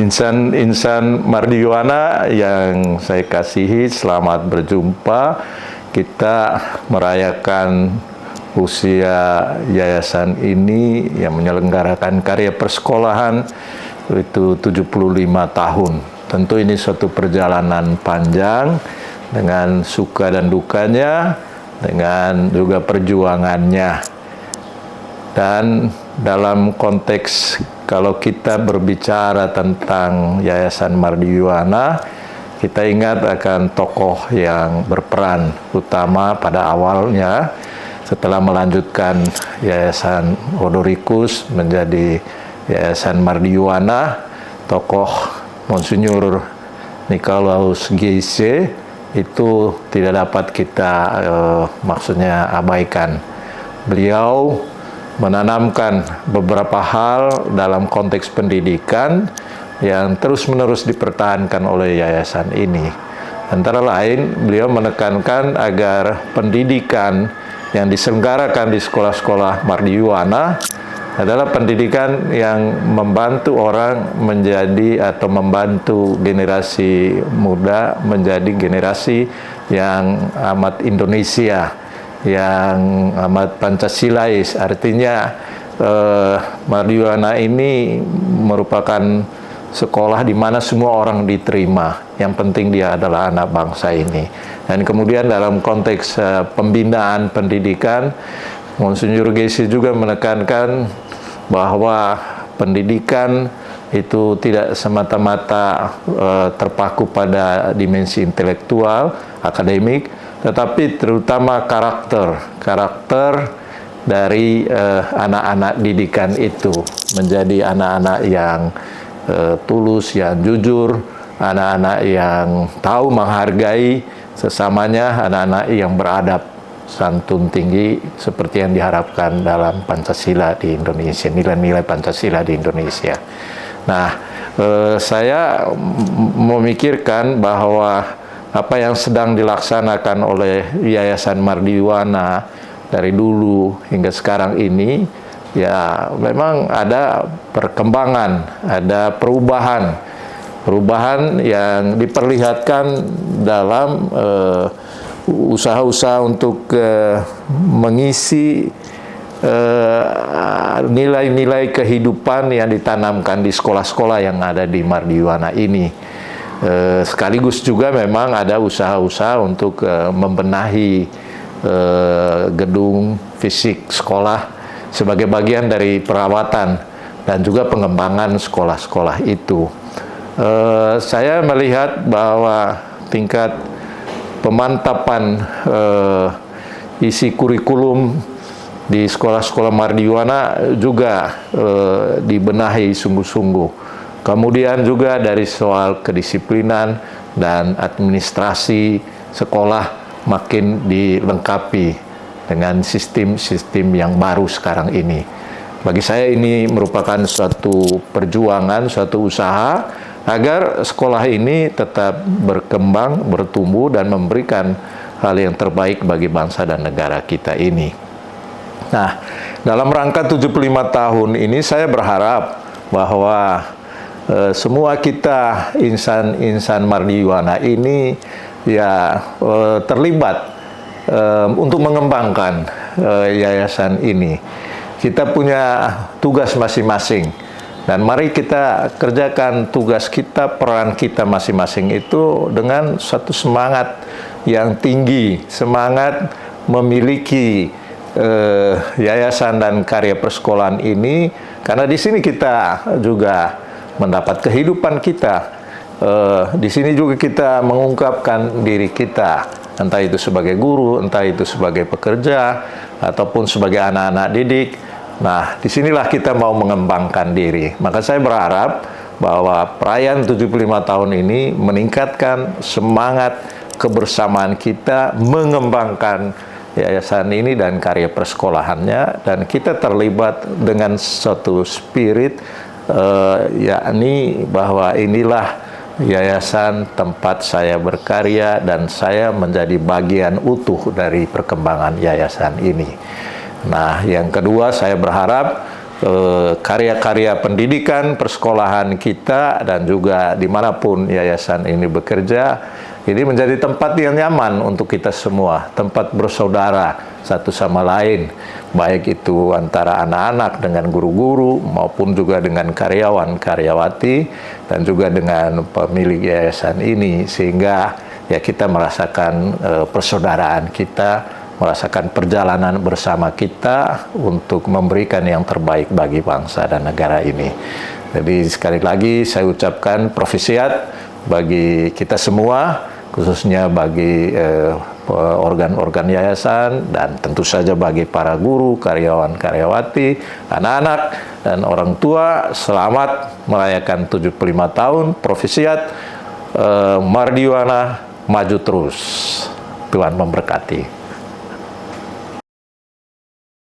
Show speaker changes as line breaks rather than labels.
Insan Mardiyuwana yang saya kasihi, selamat berjumpa. Kita merayakan usia yayasan ini yang menyelenggarakan karya persekolahan itu 75 tahun. Tentu ini suatu perjalanan panjang dengan suka dan dukanya, dengan juga perjuangannya. Dan dalam konteks kalau kita berbicara tentang Yayasan Mardiyuwana, kita ingat akan tokoh yang berperan utama pada awalnya setelah melanjutkan Yayasan Odorikus menjadi Yayasan Mardiyuwana, tokoh Monsinyur Nikolaus Giese itu tidak dapat kita maksudnya abaikan. Beliau menanamkan beberapa hal dalam konteks pendidikan yang terus-menerus dipertahankan oleh yayasan ini. Antara lain, beliau menekankan agar pendidikan yang diselenggarakan di sekolah-sekolah Mardiyuwana adalah pendidikan yang membantu orang menjadi atau membantu generasi muda menjadi generasi yang amat Indonesia, yang amat Pancasilais. Artinya Mardiyuwana ini merupakan sekolah di mana semua orang diterima. Yang penting dia adalah anak bangsa ini. Dan kemudian dalam konteks pembinaan pendidikan, Monsinyur Giese juga menekankan bahwa pendidikan itu tidak semata-mata terpaku pada dimensi intelektual, akademik, tetapi terutama karakter dari anak-anak didikan itu menjadi anak-anak yang tulus, yang jujur, anak-anak yang tahu menghargai sesamanya, anak-anak yang beradab, santun tinggi seperti yang diharapkan dalam Pancasila di Indonesia, nilai-nilai Pancasila di Indonesia. Nah, saya memikirkan bahwa apa yang sedang dilaksanakan oleh Yayasan Mardiyuwana dari dulu hingga sekarang ini, ya memang ada perkembangan, ada perubahan yang diperlihatkan dalam usaha-usaha untuk mengisi nilai-nilai kehidupan yang ditanamkan di sekolah-sekolah yang ada di Mardiyuwana ini. Sekaligus juga memang ada usaha-usaha untuk membenahi gedung fisik sekolah sebagai bagian dari perawatan dan juga pengembangan sekolah-sekolah itu. Saya melihat bahwa tingkat pemantapan isi kurikulum di sekolah-sekolah Mardiyuwana juga dibenahi sungguh-sungguh. Kemudian juga dari soal kedisiplinan dan administrasi sekolah makin dilengkapi dengan sistem-sistem yang baru sekarang ini. Bagi saya ini merupakan suatu perjuangan, suatu usaha agar sekolah ini tetap berkembang, bertumbuh, dan memberikan hal yang terbaik bagi bangsa dan negara kita ini. Nah, dalam rangka 75 tahun ini saya berharap bahwa semua kita insan Mardiyuwana ini ya terlibat untuk mengembangkan yayasan ini. Kita punya tugas masing-masing. Dan mari kita kerjakan tugas kita, peran kita masing-masing itu dengan suatu semangat yang tinggi, semangat memiliki yayasan dan karya persekolahan ini, karena di sini kita juga mendapat kehidupan kita. Di sini juga kita mengungkapkan diri kita, entah itu sebagai guru, entah itu sebagai pekerja, ataupun sebagai anak-anak didik. Nah, disinilah kita mau mengembangkan diri. Maka saya berharap bahwa perayaan 75 tahun ini meningkatkan semangat kebersamaan kita mengembangkan yayasan ini dan karya persekolahannya, dan kita terlibat dengan suatu spirit yakni bahwa inilah yayasan tempat saya berkarya dan saya menjadi bagian utuh dari perkembangan yayasan ini. Nah, yang kedua, saya berharap karya-karya pendidikan, persekolahan kita, dan juga dimanapun yayasan ini bekerja, ini menjadi tempat yang nyaman untuk kita semua, tempat bersaudara satu sama lain, baik itu antara anak-anak dengan guru-guru, maupun juga dengan karyawan-karyawati, dan juga dengan pemilik yayasan ini, sehingga ya kita merasakan persaudaraan kita, merasakan perjalanan bersama kita untuk memberikan yang terbaik bagi bangsa dan negara ini. Jadi sekali lagi saya ucapkan profisiat bagi kita semua, khususnya bagi organ-organ yayasan, dan tentu saja bagi para guru, karyawan-karyawati, anak-anak, dan orang tua. Selamat merayakan 75 tahun, profisiat, Mardiwana maju terus. Tuhan memberkati.